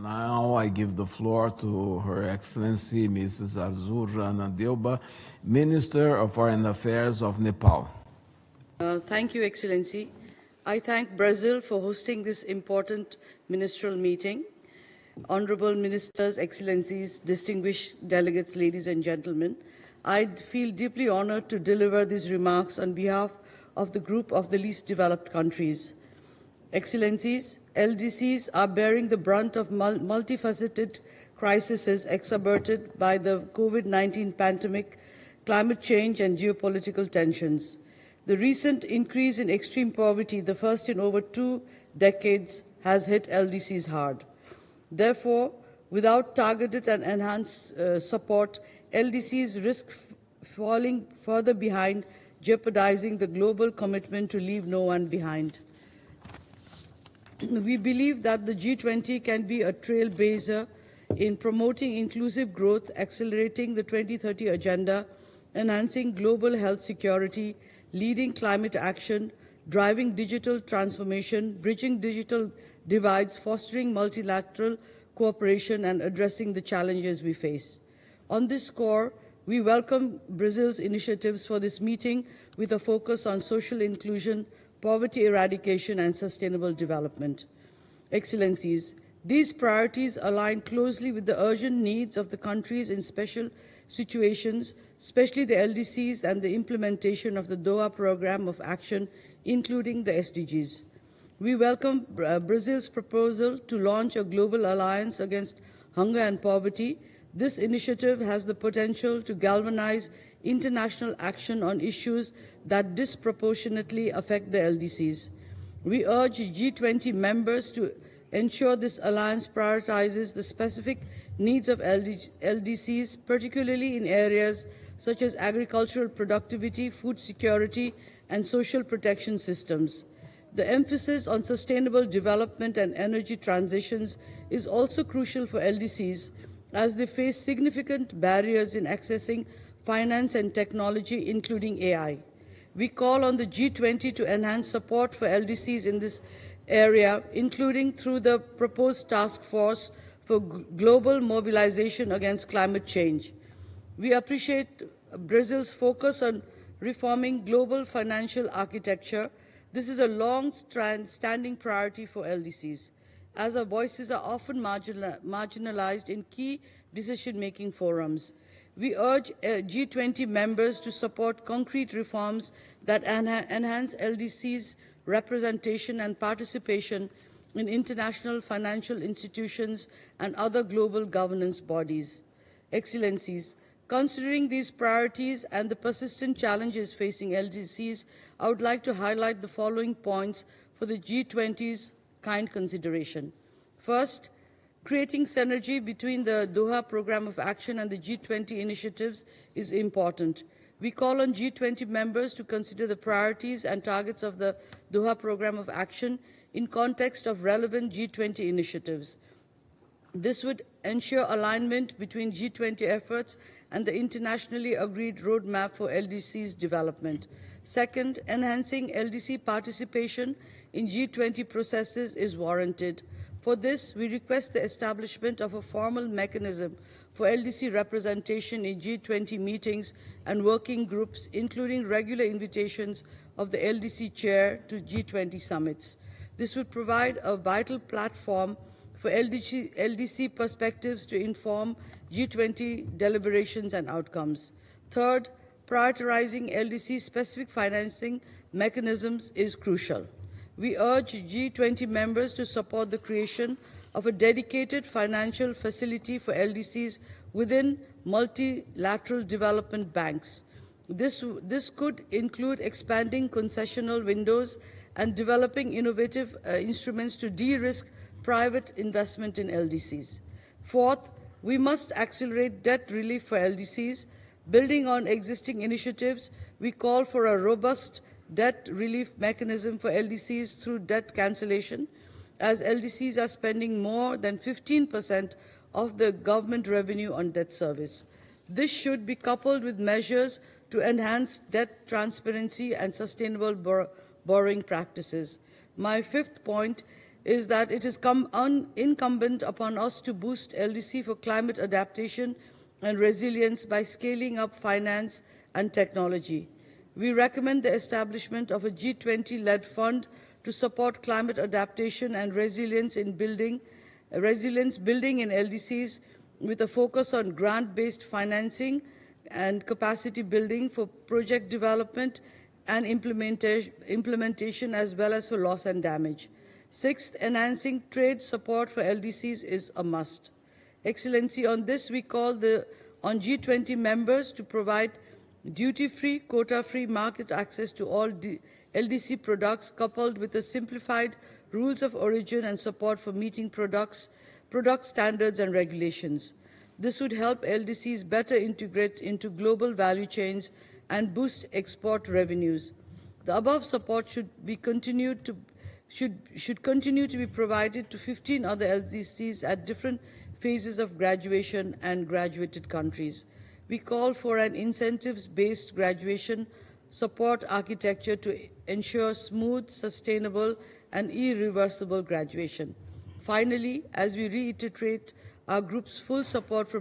Now I give the floor to Her Excellency Mrs. Arzu Rana Deuba, Minister of Foreign Affairs of Nepal. Thank you, Excellency. I thank Brazil for hosting this important ministerial meeting. Honorable Ministers, Excellencies, distinguished delegates, ladies and gentlemen, I feel deeply honored to deliver these remarks on behalf of the group of the least developed countries. Excellencies, LDCs are bearing the brunt of multifaceted crises exacerbated by the COVID-19 pandemic, climate change, and geopolitical tensions. The recent increase in extreme poverty, the first in over 2 decades, has hit LDCs hard. Therefore, without targeted and enhanced support, LDCs risk falling further behind, jeopardizing the global commitment to leave no one behind. We believe that the G20 can be a trailblazer in promoting inclusive growth, accelerating the 2030 agenda, enhancing global health security, leading climate action, driving digital transformation, bridging digital divides, fostering multilateral cooperation, and addressing the challenges we face. On this score, we welcome Brazil's initiatives for this meeting with a focus on social inclusion, poverty eradication, and sustainable development. Excellencies, these priorities align closely with the urgent needs of the countries in special situations, especially the LDCs and the implementation of the Doha Programme of Action, including the SDGs. We welcome Brazil's proposal to launch a global alliance against hunger and poverty. This initiative has the potential to galvanize international action on issues that disproportionately affect the LDCs. We urge G20 members to ensure this alliance prioritizes the specific needs of LDCs, particularly in areas such as agricultural productivity, food security, and social protection systems. The emphasis on sustainable development and energy transitions is also crucial for LDCs as they face significant barriers in accessing finance and technology, including AI. We call on the G20 to enhance support for LDCs in this area, including through the proposed task force for global mobilization against climate change. We appreciate Brazil's focus on reforming global financial architecture. This is a long-standing priority for LDCs, as our voices are often marginalized in key decision-making forums. We urge G20 members to support concrete reforms that enhance LDCs' representation and participation in international financial institutions and other global governance bodies. Excellencies, considering these priorities and the persistent challenges facing LDCs, I would like to highlight the following points for the G20's kind consideration. First, creating synergy between the Doha Programme of Action and the G20 initiatives is important. We call on G20 members to consider the priorities and targets of the Doha Programme of Action in context of relevant G20 initiatives. This would ensure alignment between G20 efforts and the internationally agreed roadmap for LDC's development. Second, enhancing LDC participation in G20 processes is warranted. For this, we request the establishment of a formal mechanism for LDC representation in G20 meetings and working groups, including regular invitations of the LDC chair to G20 summits. This would provide a vital platform for LDC perspectives to inform G20 deliberations and outcomes. Third, prioritizing LDC-specific financing mechanisms is crucial. We urge G20 members to support the creation of a dedicated financial facility for LDCs within multilateral development banks. This could include expanding concessional windows and developing innovative instruments to de-risk private investment in LDCs. Fourth, we must accelerate debt relief for LDCs. Building on existing initiatives, we call for a robust debt relief mechanism for LDCs through debt cancellation, as LDCs are spending more than 15% of the government revenue on debt service. This should be coupled with measures to enhance debt transparency and sustainable borrowing practices. My fifth point, is that it is incumbent upon us to boost LDC for climate adaptation and resilience by scaling up finance and technology. We recommend the establishment of a G20-led fund to support climate adaptation and resilience building in LDCs with a focus on grant-based financing and capacity building for project development and implementation as well as for loss and damage. Sixth, enhancing trade support for LDCs is a must. Excellency, on this we call on G20 members to provide duty-free, quota-free market access to all LDC products coupled with a simplified rules of origin and support for meeting product standards and regulations. This would help LDCs better integrate into global value chains and boost export revenues. The above support should continue to be provided to 15 other LDCs at different phases of graduation and graduated countries. We call for an incentives-based graduation support architecture to ensure smooth, sustainable, and irreversible graduation. Finally, as we reiterate our group's full support for